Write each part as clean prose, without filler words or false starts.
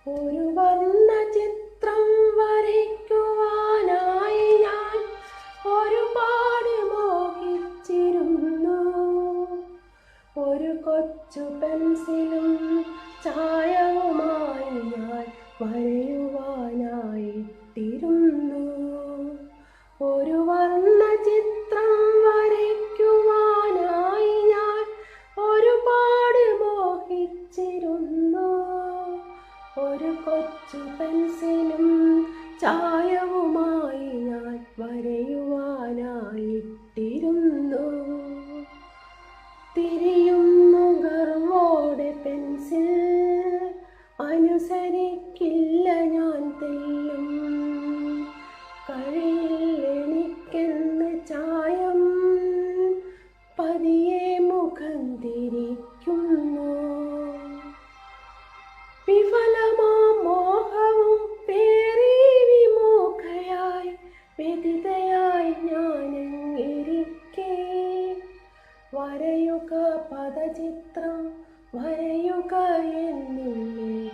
ഒരു വർണ്ണ ചിത്രം വരയ്ക്കുവാനായി ഞാൻ ഒരുപാട് മോഹിച്ചിരുന്നു. ഒരു കൊച്ചു പെൻസിലും ചായവുമായി ഞാൻ വരയുവാനായിട്ടിരുന്നു. ഒരു വർണ്ണ ചിത്രം വരയ്ക്കുവാനായി ഞാൻ ഒരുപാട് മോഹിച്ചിരുന്നു. ഒരു കൊച്ചു പെൻസിലും ചായവുമായി ഞാൻ വരയുവാനായിട്ടിരുന്നു. തിരിയുന്നു ഗർവോടെ പെൻസിൽ, അനുസരിക്കില്ല ഞാൻ തെല്ലും. കഴിയില്ലെനിക്കെന്ന് ചായം, പതിയെ മുഖം തിരിക്കുന്നു. വിഫലമാം മോഹവും പേറി വിമുഖയായി വ്യതിതയായി ഞാനങ്ങിരിക്കെ, വരയുക പദചിത്രം വരയുക എന്നുള്ളിൽ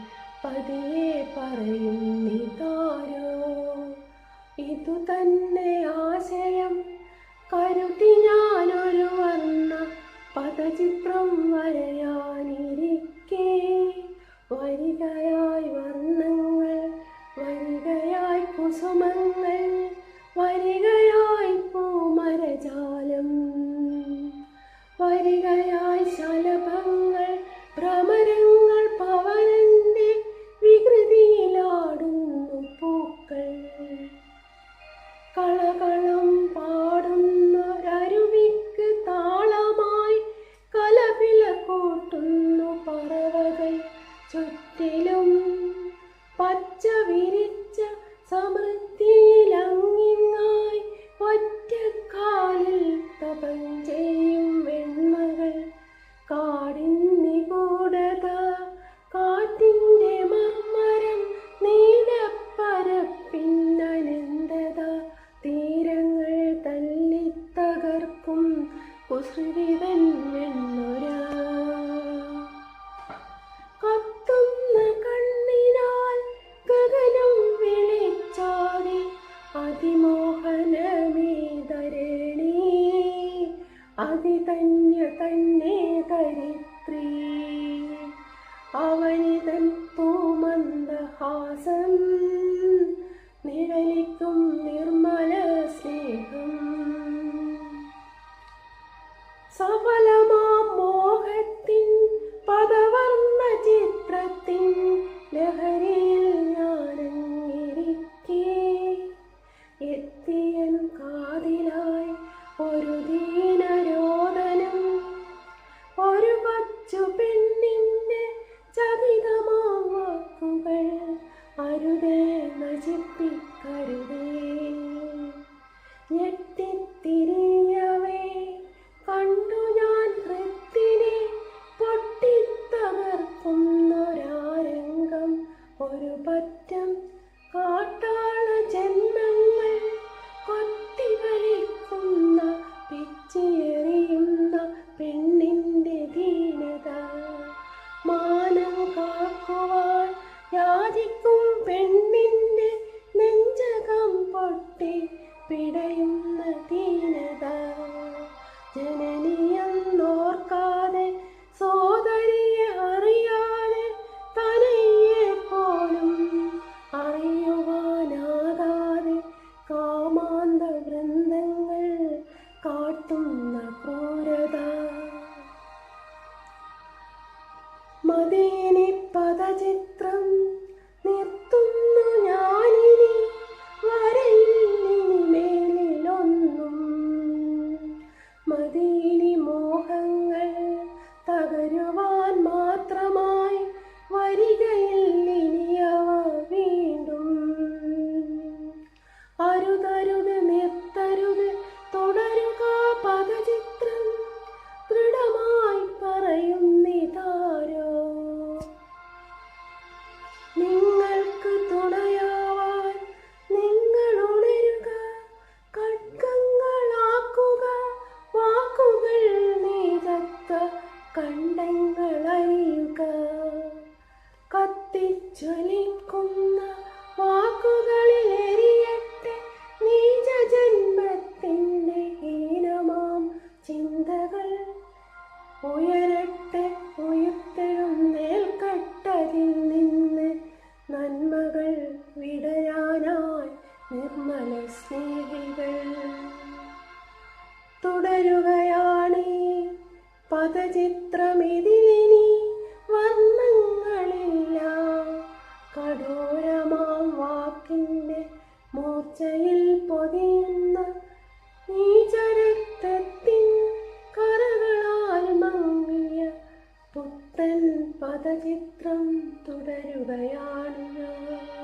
പതിയെ പറയുന്നിതാരോ. ഇതു തന്നെ ആശയം കരുതി ഞാനൊരു വർണ്ണ പദചിത്രം വരയാനിരിക്കെ, വരികയായി വർണ്ണങ്ങൾ, വരികയായി കുസുമങ്ങൾ, വരികയായി പൂമരജാലം, വരികയായി ശലഭങ്ങൾ, ഭ്രമരങ്ങൾ, പവനന്റെ വികൃതിയിലാടുന്നു പൂക്കൾ. കളകളം പാടുന്നൊരരുവിക്ക് താളമായി കലപില കൂട്ടുന്നു പറവകൾ ചുറ്റിലും. പച്ച വിരിച്ച സമൃദ്ധിയിലങ്ങിങ്ങായി ഒറ്റക്കാലിൽ തപം ചെയ്യും വെണ്മകൾ. കാടിൻ നിഗൂഢത, കാറ്റിൻ്റെ മർമ്മരം, നീലപ്പരപ്പിന്നനന്തത, തീരങ്ങൾ തല്ലിത്തകർക്കും കുസൃതിതൻ വെണ്ണുര. കത്തുന്ന കണ്ണിനാൽ ഗഗനം വിളിച്ചാടി അതിമോഹനമേ ധരണി, അതിധന്യ തന്നെ ധരിത്രി. അവനിതൻ തൂമന്ദഹാസം, നിഴലിക്കും നിർമ്മല സ്നേഹം. സഫലമാം മോഹത്തിൻ പദവർണ്ണ ചിത്രത്തിൻ ലഹരിയിൽ ഞാനങ്ങിരിക്കെ, എത്തിയൻ കാതിലായി ഒരു ദീനരോദനം. ഒരു കൊച്ചു പെണ്ണിൻ്റെ ചകിതമാം വാക്കുകൾ, അരുതേ നശിപ്പിക്കരുതേ. ഞെട്ടിത്തിരിയവേ കണ്ടു ഞാൻ ഹൃത്തിനെ പൊട്ടിത്തകർക്കുന്നൊരാരംഗം. ഒരു പറ്റം കാട്ടാള ജന്മങ്ങൾ കൊത്തിവലിക്കുന്ന, പിച്ചിയെറിയുന്ന പെണ്ണിൻ്റെ ദീനത. മാനം കാക്കുവാൻ യാചിക്കും പെണ്ണിൻ്റെ നെഞ്ചകം പൊട്ടി പിടയുന്ന ദീനത. ജനനിയെന്നോർക്കാതെ, സോദരിയെ അറിയാതെ, തനയെ പോലും അറിയുവാനാകാതെ കാമാന്ത വൃന്ദങ്ങൾ കാട്ടുന്ന ക്രൂരത. മതിയിനി പദചിത്രം നിർത്തുന്നു ഞാനിനി, വരയില്ലിനി മേലിലൊന്നും. മതിയിനി മോഹങ്ങൾ തകരുവാൻ മാത്രമായി, വരികയില്ലിനിയവ വീണ്ടും. അരുതരുത് നിർത്തരുത് തുടരുക പദചിത്രം, ദൃഢമായി പറയുന്നിതാരോ. ഉയരട്ടെ ഉയർത്തെഴുന്നേൽക്കട്ടതിൽ നിന്ന് നന്മകൾ വിടരാനായി നിർമ്മല സ്നേഹികൾ. തുടരുകയാണീ പദചിത്രമിതിലിനി വർണ്ണങ്ങളില്ല. കഠോരമാം വാക്കിൻ്റെ മൂർച്ചയിൽ പൊതിയുന്ന നീചരക്തത്തിൻ കറകളാൽ മങ്ങിയ പുത്തൻ പദചിത്രം തുടരുകയാണ് ഞാൻ.